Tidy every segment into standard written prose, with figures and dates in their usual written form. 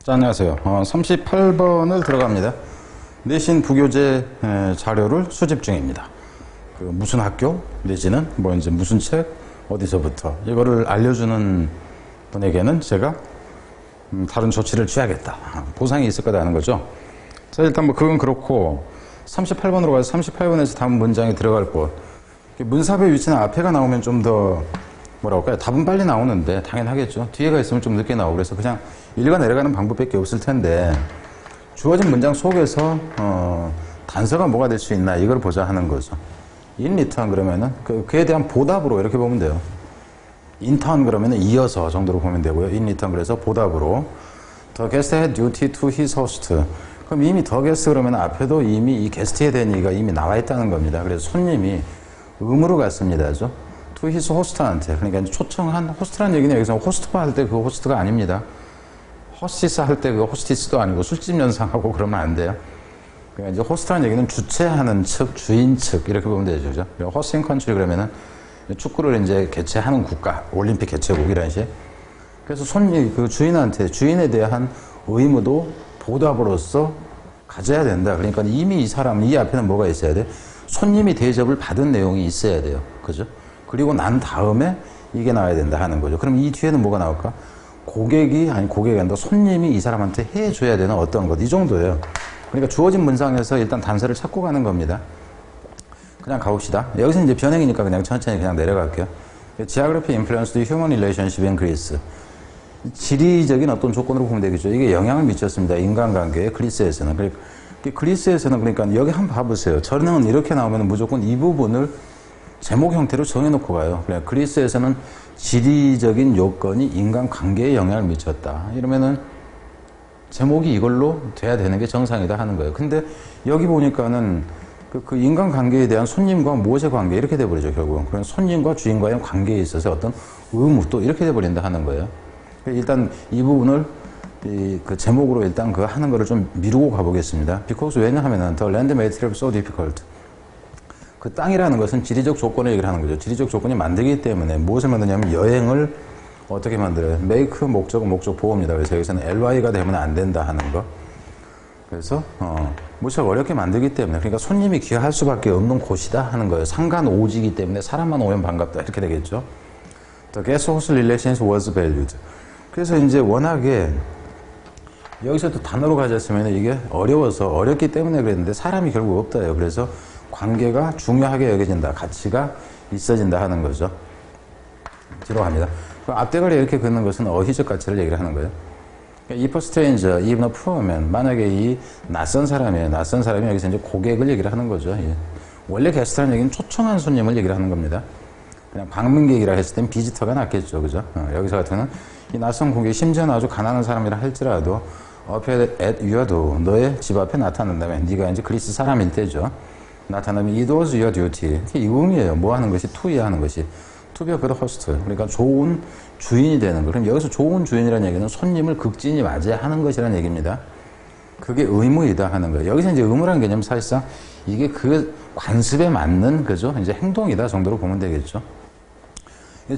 자, 안녕하세요. 38번을 들어갑니다. 내신 부교재 자료를 수집 중입니다. 그 무슨 학교 내지는 뭐 이제 무슨 책 어디서부터 이거를 알려주는 분에게는 제가 다른 조치를 취하겠다. 보상이 있을 거다 하는 거죠. 자, 일단 뭐 그건 그렇고 38번으로 가서 38번에서 다음 문장에 들어갈 곳. 문사부의 위치는 앞에가 나오면 좀 더 뭐라고 할까요? 답은 빨리 나오는데 당연하겠죠. 뒤에가 있으면 좀 늦게 나오고 그래서 그냥 읽어 내려가는 방법밖에 없을 텐데 주어진 문장 속에서 단서가 뭐가 될 수 있나 이걸 보자 하는 거죠. in return 그러면은 그에 대한 보답으로 이렇게 보면 돼요. in turn 그러면은 이어서 정도로 보면 되고요. in return 그래서 보답으로 the guest had duty to his host. 그럼 이미 the guest 그러면 앞에도 이미 이 게스트에 대한 얘기가 이미 나와 있다는 겁니다. 그래서 손님이 의무로 갔습니다죠. to his host한테. 그러니까 이제 초청한 호스트라는 얘기는 여기서 호스트바 할 때 그 호스트가 아닙니다. 호스티스 할 때 그 호스티스도 아니고 술집 연상하고 그러면 안 돼요. 그러니까 이제 호스트라는 얘기는 주최하는 측, 주인 측 이렇게 보면 되죠. 그죠? 호스팅 컨트리 그러면은 축구를 이제 개최하는 국가, 올림픽 개최국 이런 식. 그래서 손님 그 주인한테 주인에 대한 의무도 보답으로서 가져야 된다. 그러니까 이미 이 사람 이 앞에는 뭐가 있어야 돼? 손님이 대접을 받은 내용이 있어야 돼요. 그죠? 그리고 난 다음에 이게 나와야 된다 하는 거죠. 그럼 이 뒤에는 뭐가 나올까? 고객이 아니라 손님이 이 사람한테 해줘야 되는 어떤 것, 이 정도예요. 그러니까 주어진 문장에서 일단 단서를 찾고 가는 겁니다. 그냥 가봅시다. 여기서 이제 변형이니까 그냥 천천히 그냥 내려갈게요. Geography influenced the human relationship in Greece. 지리적인 어떤 조건으로 보면 되겠죠. 이게 영향을 미쳤습니다. 인간관계에 그리스에서는. 그리스에서는 그러니까 여기 한번 봐보세요. 저는 이렇게 나오면 무조건 이 부분을 제목 형태로 정해놓고 가요. 그리스에서는 지리적인 요건이 인간관계에 영향을 미쳤다. 이러면은 제목이 이걸로 돼야 되는 게 정상이다 하는 거예요. 근데 여기 보니까는 그 인간관계에 대한 손님과 무엇의 관계 이렇게 돼버리죠, 결국은. 그럼 손님과 주인과의 관계에 있어서 어떤 의무 또 이렇게 돼버린다 하는 거예요. 일단 이 부분을 그 제목으로 일단 그 하는 거를 좀 미루고 가보겠습니다. Because 왜냐하면은 the land made it so difficult. 그 땅이라는 것은 지리적 조건을 얘기를 하는 거죠. 지리적 조건이 만들기 때문에 무엇을 만드냐면 여행을 어떻게 만들어요? make 목적은 목적 보호입니다. 그래서 여기서는 ly가 되면 안 된다 하는 거. 그래서 무척 어렵게 만들기 때문에 그러니까 손님이 귀화할 수밖에 없는 곳이다 하는 거예요. 상관오지기 때문에 사람만 오면 반갑다 이렇게 되겠죠. The guest host relations was valued. 그래서 이제 워낙에 여기서도 단어로 가졌으면 이게 어려워서 어렵기 때문에 그랬는데 사람이 결국 없다요. 그래서 관계가 중요하게 여겨진다. 가치가 있어진다 하는 거죠. 뒤로 갑니다. 앞대가리 이렇게 긋는 것은 어휘적 가치를 얘기를 하는 거예요. If a stranger, even a poor man, 만약에 이 낯선 사람이에요. 낯선 사람이 여기서 이제 고객을 얘기를 하는 거죠. 예. 원래 게스트라는 얘기는 초청한 손님을 얘기를 하는 겁니다. 그냥 방문객이라 했을 땐 비지터가 낫겠죠. 그죠? 여기서 같은 경우는 이 낯선 고객이 심지어는 아주 가난한 사람이라 할지라도 appeared at your door, 너의 집 앞에 나타난다면 네가 이제 그리스 사람일 때죠. 나타나면 it was your duty. 이게 의미예요. 뭐 하는 것이 to야 하는 것이. to be a good host. 그러니까 좋은 주인이 되는 거. 그럼 여기서 좋은 주인이라는 얘기는 손님을 극진히 맞이해야 하는 것이라는 얘기입니다. 그게 의무이다 하는 거예요. 여기서 이제 의무라는 개념 사실상 이게 그 관습에 맞는 그죠? 이제 행동이다 정도로 보면 되겠죠.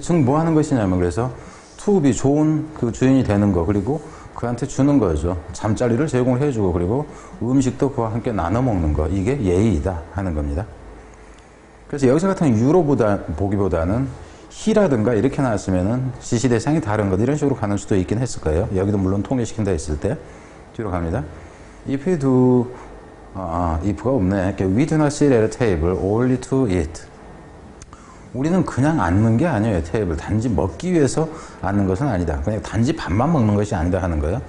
즉 뭐 하는 것이냐면 그래서 to be 좋은 그 주인이 되는 거 그리고 그한테 주는 거죠. 잠자리를 제공을 해주고 그리고 음식도 그와 함께 나눠 먹는 거 이게 예의이다 하는 겁니다. 그래서 여기서 같은 보기보다는 he라든가 이렇게 나왔으면은 지시 대상이 다른 것 이런 식으로 가는 수도 있긴 했을 거예요. 여기도 물론 통일시킨다 했을 때 뒤로 갑니다. If you do if가 없네. We do not sit at a table only to eat. 우리는 그냥 앉는 게 아니에요. 테이블. 단지 먹기 위해서 앉는 것은 아니다. 그냥 단지 밥만 먹는 것이 아니다 하는 거예요.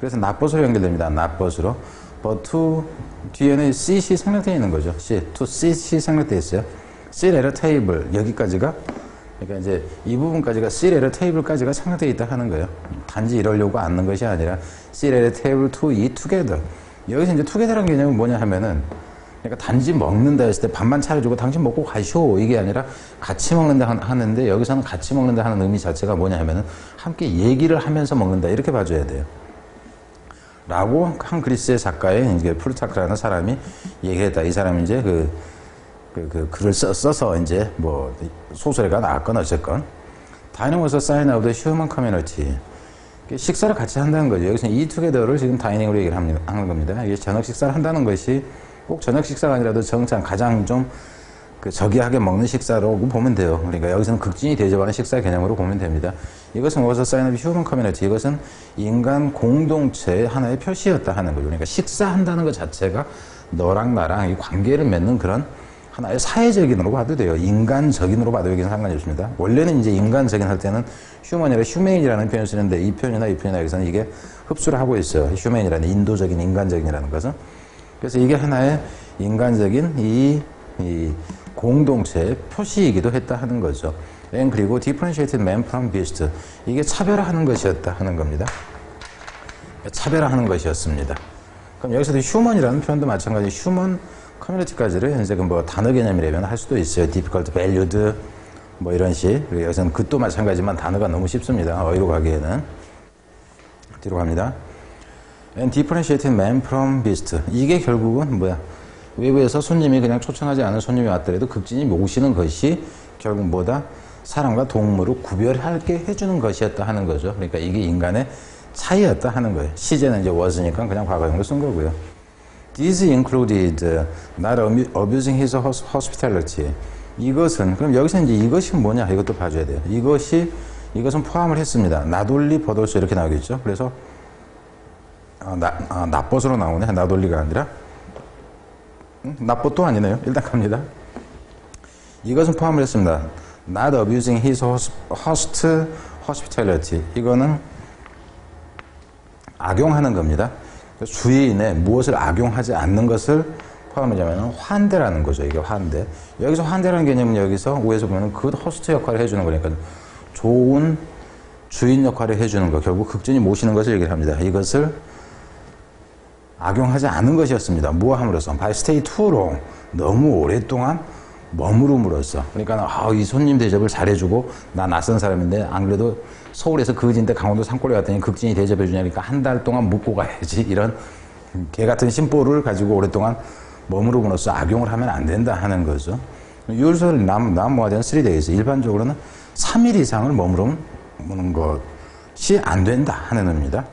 그래서 낫벗으로 연결됩니다. 낫벗으로. but to 뒤에는 sit이 생략되어 있는 거죠. sit. to sit이 생략되어 있어요. sit at a table. 여기까지가 그러니까 이제 이 부분까지가 sit at a table까지가 생략되어 있다 하는 거예요. 단지 이러려고 앉는 것이 아니라 sit at a table to eat together. 여기서 이제 together라는 개념은 뭐냐 하면은 그러니까 단지 먹는다 했을 때 밥만 차려주고 당신 먹고 가시오 이게 아니라 같이 먹는다 하는데 여기서는 같이 먹는다 하는 의미 자체가 뭐냐 하면은 함께 얘기를 하면서 먹는다 이렇게 봐줘야 돼요. 라고 한 그리스의 작가의 이제 플루타크라는 사람이 얘기했다. 이 사람이 이제 그 글을 써서 이제 뭐 소설가 나왔건 어쨌건 Dynamo was a sign of the human community. 식사를 같이 한다는 거죠. 여기서 eat together를 지금 다이닝으로 얘기를 하는 겁니다. 이게 저녁 식사를 한다는 것이 꼭 저녁 식사가 아니라도 정상 가장 좀 저기하게 먹는 식사라고 보면 돼요. 그러니까 여기서는 극진히 대접하는 식사 개념으로 보면 됩니다. 이것은 was a sign of human community. 이것은 인간 공동체의 하나의 표시였다 하는 거죠. 그러니까 식사한다는 것 자체가 너랑 나랑 이 관계를 맺는 그런 하나의 사회적인으로 봐도 돼요. 인간적인으로 봐도 여기는 상관이 없습니다. 원래는 이제 인간적인 할 때는 휴먼이라 휴메인이라는 표현을 쓰는데 이 표현이나 이 표현이나 여기서는 이게 흡수를 하고 있어요. 휴메인이라는 인도적인 인간적인이라는 것은. 그래서 이게 하나의 인간적인 이 공동체의 표시이기도 했다 하는 거죠. 그리고 differentiated man from beast. 이게 차별화하는 것이었다 하는 겁니다. 차별화하는 것이었습니다. 그럼 여기서도 휴먼이라는 표현도 마찬가지 휴먼 커뮤니티까지를 이제 뭐 단어 개념이라면 할 수도 있어요. difficult, valued 뭐 이런 식. 여기서는 그도 마찬가지지만 단어가 너무 쉽습니다. 어휘로 가기에는. 뒤로 갑니다. And differentiated man from beast. 이게 결국은 뭐야? 외부에서 손님이 그냥 초청하지 않은 손님이 왔더라도 극진히 모시는 것이 결국 뭐다? 사람과 동물을 구별하게 해주는 것이었다 하는 거죠. 그러니까 이게 인간의 차이였다 하는 거예요. 시제는 이제 was니까 그냥 과거형으로 쓴 거고요. This included not abusing his hospitality. 이것은, 그럼 여기서 이제 이것이 뭐냐? 이것도 봐줘야 돼요. 이것은 포함을 했습니다. not only but also 이렇게 나오겠죠. 그래서, 나벗으로 나오네. not only가 아니라. 나벗도 아니네요. 일단 갑니다. 이것은 포함을 했습니다. Not abusing his hospitality. 이거는 악용하는 겁니다. 주인의 무엇을 악용하지 않는 것을 포함하자면 환대라는 거죠. 이게 환대. 여기서 환대라는 개념은 여기서 위에서 보면 그 호스트 역할을 해주는 거니까 좋은 주인 역할을 해주는 거. 결국 극진히 모시는 것을 얘기를 합니다. 이것을 악용하지 않은 것이었습니다. 무함으로써 by stay too long. 너무 오랫동안 머무름으로써. 그러니까 이 손님 대접을 잘해주고 나 낯선 사람인데 안 그래도 서울에서 거진데 강원도 산골에 갔더니 극진히 대접해 주냐니까 한 달 동안 묵고 가야지. 이런 개 같은 심보를 가지고 오랫동안 머무름으로써 악용을 하면 안 된다 하는 거죠. Usually not more than 3 days. 일반적으로는 3일 이상을 머무르는 것이 안 된다 하는 의미입니다.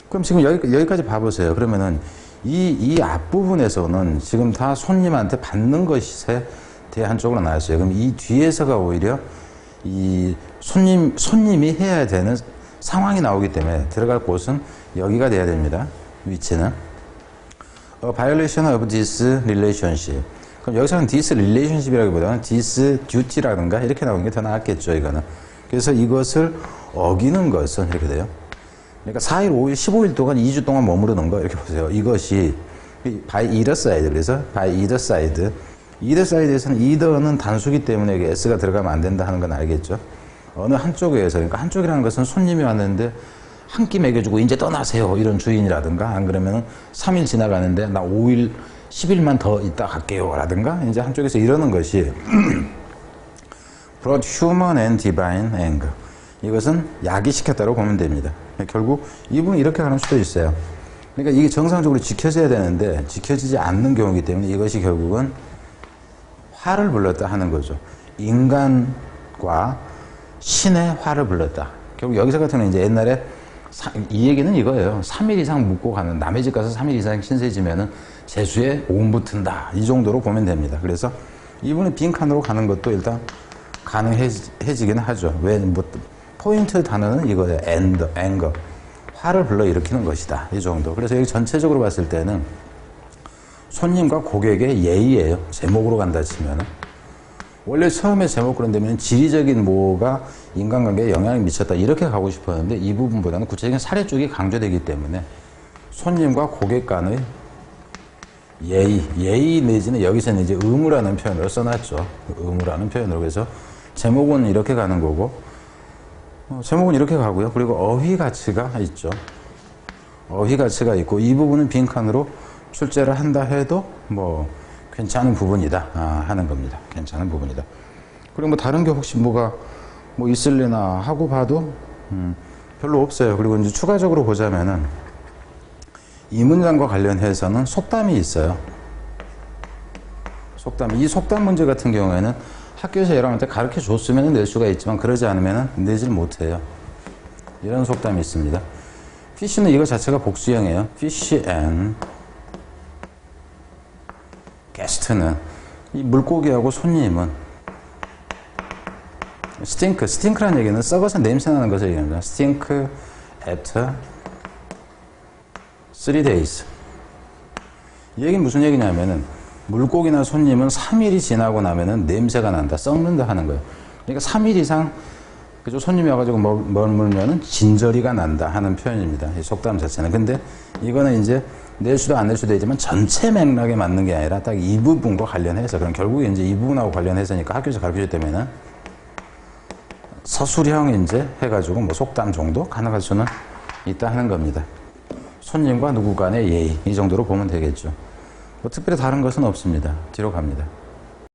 그럼 지금 여기까지 봐보세요. 그러면은 이 앞부분에서는 지금 다 손님한테 받는 것에 대한 쪽으로 나왔어요. 그럼 이 뒤에서가 오히려 이 손님이 해야 되는 상황이 나오기 때문에 들어갈 곳은 여기가 돼야 됩니다. 위치는. A violation of this relationship. 그럼 여기서는 this relationship이라기보다는 this duty라든가 이렇게 나오는 게 더 나았겠죠, 이거는. 그래서 이것을 어기는 것은 이렇게 돼요. 그러니까 4일, 5일, 15일 동안 2주 동안 머무르는 거 이렇게 보세요. 이것이 by either side. 그래서 by either side. either side에서는 either는 단수기 때문에 여기 s가 들어가면 안 된다 하는 건 알겠죠. 어느 한쪽에서, 그러니까 한쪽이라는 것은 손님이 왔는데 한 끼 먹여주고 이제 떠나세요. 이런 주인이라든가 안 그러면 3일 지나가는데 나 5일, 10일만 더 있다 갈게요. 라든가 이제 한쪽에서 이러는 것이 brought human and divine anger. 이것은 야기시켰다고 보면 됩니다. 결국 이분이 이렇게 가는 수도 있어요. 그러니까 이게 정상적으로 지켜져야 되는데 지켜지지 않는 경우이기 때문에 이것이 결국은 화를 불렀다 하는 거죠. 인간과 신의 화를 불렀다. 결국 여기서 같은 경우는 이제 옛날에 이 얘기는 이거예요. 3일 이상 묵고 가는, 남의 집 가서 3일 이상 신세 지면은 재수에 온 붙은다. 이 정도로 보면 됩니다. 그래서 이분이 빈칸으로 가는 것도 일단 가능해지긴 하죠. 왜, 포인트 단어는 이거예요. anger. 화를 불러일으키는 것이다. 이 정도. 그래서 여기 전체적으로 봤을 때는 손님과 고객의 예의예요. 제목으로 간다 치면은. 원래 처음에 제목 그런다면 지리적인 뭐가 인간관계에 영향을 미쳤다. 이렇게 가고 싶었는데 이 부분보다는 구체적인 사례 쪽이 강조되기 때문에 손님과 고객 간의 예의 내지는 여기서는 이제 의무라는 표현으로 써놨죠. 의무라는 표현으로. 그래서 제목은 이렇게 가는 거고, 제목은 이렇게 가고요. 그리고 어휘 가치가 있죠. 어휘 가치가 있고, 이 부분은 빈칸으로 출제를 한다 해도 뭐 괜찮은 부분이다 하는 겁니다. 괜찮은 부분이다. 그리고 뭐 다른 게 혹시 뭐가 뭐 있을래나 하고 봐도 별로 없어요. 그리고 이제 추가적으로 보자면은 이 문장과 관련해서는 속담이 있어요. 속담. 이 속담 문제 같은 경우에는 학교에서 여러분한테 가르쳐 줬으면 낼 수가 있지만 그러지 않으면 내질 못해요. 이런 속담이 있습니다. fish는 이거 자체가 복수형이에요. fish and guest는 이 물고기하고 손님은 스팅크라는 얘기는 썩어서 냄새나는 것을 얘기합니다. stink at 3 days. 이 얘기는 무슨 얘기냐면은 물고기나 손님은 3일이 지나고 나면은 냄새가 난다, 썩는다 하는 거예요. 그러니까 3일 이상 그죠? 손님이 와가지고 머물면은 진저리가 난다 하는 표현입니다. 이 속담 자체는. 근데 이거는 이제 낼 수도 안 낼 수도 있지만 전체 맥락에 맞는 게 아니라 딱 이 부분과 관련해서, 그럼 결국에 이제 이 부분하고 관련해서니까 학교에서 가르쳐줄 때면은 서술형 이제 해가지고 뭐 속담 정도 가능할 수는 있다 하는 겁니다. 손님과 누구 간의 예의, 이 정도로 보면 되겠죠. 뭐 특별히 다른 것은 없습니다. 뒤로 갑니다.